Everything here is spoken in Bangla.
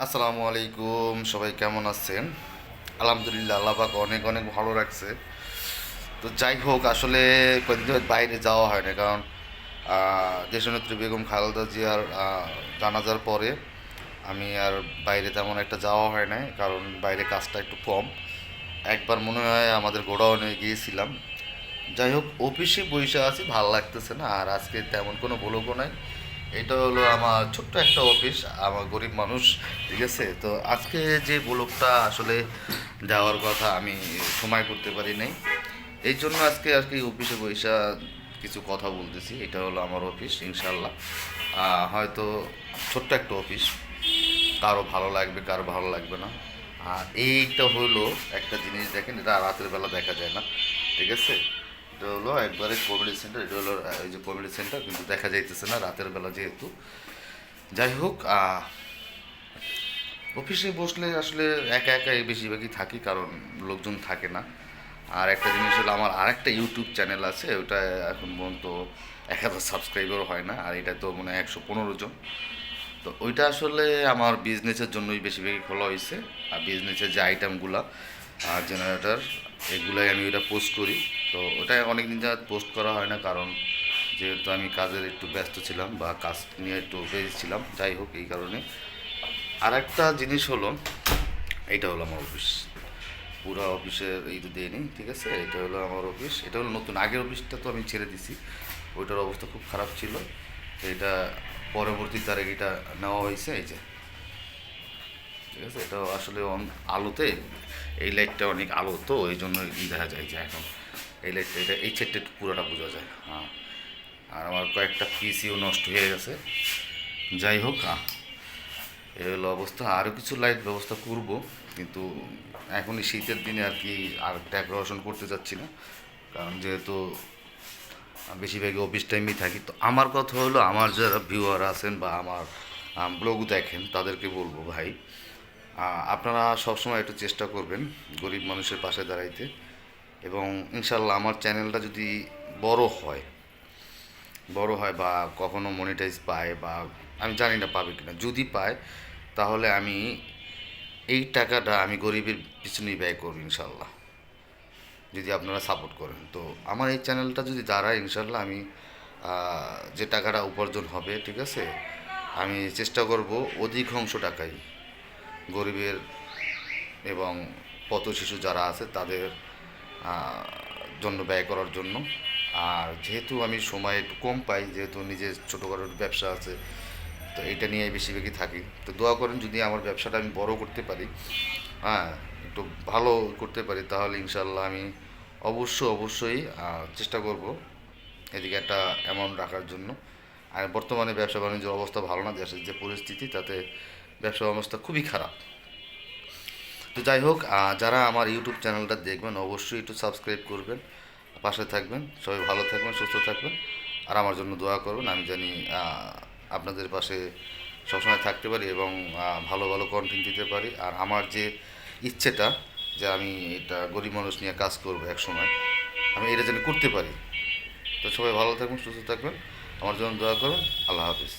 আসসালামু আলাইকুম, সবাই কেমন আছেন? আলহামদুলিল্লাহ, আল্লাহ পাক অনেক অনেক ভালো রাখছে। তো যাই হোক, আসলে কয়েকদিন ধরে বাইরে যাওয়া হয় না, কারণ দেশনেত্রী বেগম খালেদা জিয়ার জানাজার পরে আমি আর বাইরে তেমন একটা যাওয়া হয় নাই, কারণ বাইরে কাজটা একটু কম। একবার মনে হয় আমাদের গোডাউনে গিয়েছিলাম। যাই হোক, অফিসে বসে আছি, ভালো লাগতেছে না, আর আজকে তেমন কোনো ব্লগও নাই। এটা হলো আমার ছোট্ট একটা অফিস, আমার গরিব মানুষ, ঠিক আছে। তো আজকে যে ব্লগটা আসলে দেওয়ার কথা, আমি সময় করতে পারি নাই, এই জন্য আজকে আর কি অফিসে বসে কিছু কথা বলতেছি। এটা হলো আমার অফিস, ইনশাল্লাহ হয়তো ছোট্ট একটা অফিস, কারো ভালো লাগবে কারো ভালো লাগবে না। আর এইটা হলো একটা জিনিস, দেখেন, এটা রাতের বেলা দেখা যায় না, ঠিক আছে। এটা হলো একবারে কমিউনিটি সেন্টার, এটা হলো এই যে কমিউনিটি সেন্টার, কিন্তু দেখা যাইতেছে না রাতের বেলা যেহেতু। যাই হোক, অফিসে বসলে আসলে একা একাই বেশিরভাগই থাকি, কারণ লোকজন থাকে না। আর একটা জিনিস হলো, আমার আরেকটা ইউটিউব চ্যানেল আছে, ওটা এখন পর্যন্ত 1000 সাবস্ক্রাইবারও হয় না, আর এটা তো মনে হয় 115 জন। তো ওইটা আসলে আমার বিজনেসের জন্যই বেশিরভাগই খোলা হয়েছে। আর বিজনেসের যে আইটেমগুলো, আর জেনারেটর, এগুলাই আমি ওইটা পোস্ট করি। তো ওটা অনেক দিন যাওয়া পোস্ট করা হয় না, কারণ যেহেতু আমি কাজের একটু ব্যস্ত ছিলাম বা কাজ নিয়ে একটু বেজ ছিলাম, যাই হোক এই কারণে। আর একটা জিনিস হলো, এইটা হলো আমার অফিস, পুরো অফিসের এই তো দিয়ে নিই, ঠিক আছে। এটা হলো আমার অফিস, এটা হলো নতুন, আগের অফিসটা তো আমি ছেড়ে দিছি, ওইটার অবস্থা খুব খারাপ ছিল। তো এটা পরবর্তী তারিখ এটা নেওয়া হয়েছে, এই যে, ঠিক আছে। এটা আসলে আলোতে, এই লাইটটা অনেক আলো, তো এই জন্য দেখা যায় যে এখন এই লাইটটা, এটা এই সেটটা একটু পুরোটা বোঝা যায়, হ্যাঁ। আর আমার কয়েকটা পিসিও নষ্ট হয়ে গেছে। যাই হোক, এই হলো অবস্থা। আরও কিছু লাইট ব্যবস্থা করব, কিন্তু এখন এই শীতের দিনে আর কি আর ডেকোরেশন করতে যাচ্ছি না, কারণ যেহেতু বেশিরভাগই অফিস টাইমেই থাকি। তো আমার কথা হলো, আমার যারা ভিউয়ার আছেন বা আমার ব্লগ দেখেন, তাদেরকে বলবো, ভাই, আপনারা সবসময় একটু চেষ্টা করবেন গরিব মানুষের পাশে দাঁড়াইতে। এবং ইনশাল্লাহ আমার চ্যানেলটা যদি বড় হয়, বড় হয় বা কখনো মনিটাইজ পায়, বা আমি জানি না পাবে কিনা, যদি পায় তাহলে আমি এই টাকাটা আমি গরিবের পিছনেই ব্যয় করব ইনশাল্লাহ, যদি আপনারা সাপোর্ট করেন। তো আমার এই চ্যানেলটা যদি দাঁড়ায়, ইনশাল্লাহ আমি যে টাকাটা উপার্জন হবে, ঠিক আছে, আমি চেষ্টা করব অধিকাংশ টাকাই গরিবের এবং পথ শিশু যারা আছে তাদের জন্য ব্যয় করার জন্য। আর যেহেতু আমি সময় একটু কম পাই, যেহেতু নিজের ছোটোখাটো ব্যবসা আছে, তো এইটা নিয়ে বেশিরভাগই থাকি। তো দোয়া করেন, যদি আমার ব্যবসাটা আমি বড় করতে পারি, হ্যাঁ, একটু ভালো করতে পারি, তাহলে ইনশাল্লাহ আমি অবশ্যই চেষ্টা করব এদিকে একটা অ্যামাউন্ট রাখার জন্য। আর বর্তমানে ব্যবসা বাণিজ্যের অবস্থা ভালো না, দেশের যে পরিস্থিতি, তাতে ব্যবসা অবস্থা খুবই খারাপ। তো যাই হোক, যারা আমার ইউটিউব চ্যানেলটা দেখবেন, অবশ্যই একটু সাবস্ক্রাইব করবেন, পাশে থাকবেন, সবাই ভালো থাকবেন, সুস্থ থাকবেন, আর আমার জন্য দোয়া করবেন। আমি জানি আপনাদের পাশে সবসময় থাকতে পারি এবং ভালো ভালো কন্টেন্ট দিতে পারি। আর আমার যে ইচ্ছেটা, যে আমি এটা গরিব মানুষ নিয়ে কাজ করবো এক সময়, আমি এটা যেন করতে পারি। তো সবাই ভালো থাকবেন, সুস্থ থাকবেন, আমার জন্য দোয়া করুন। আল্লাহ হাফিজ।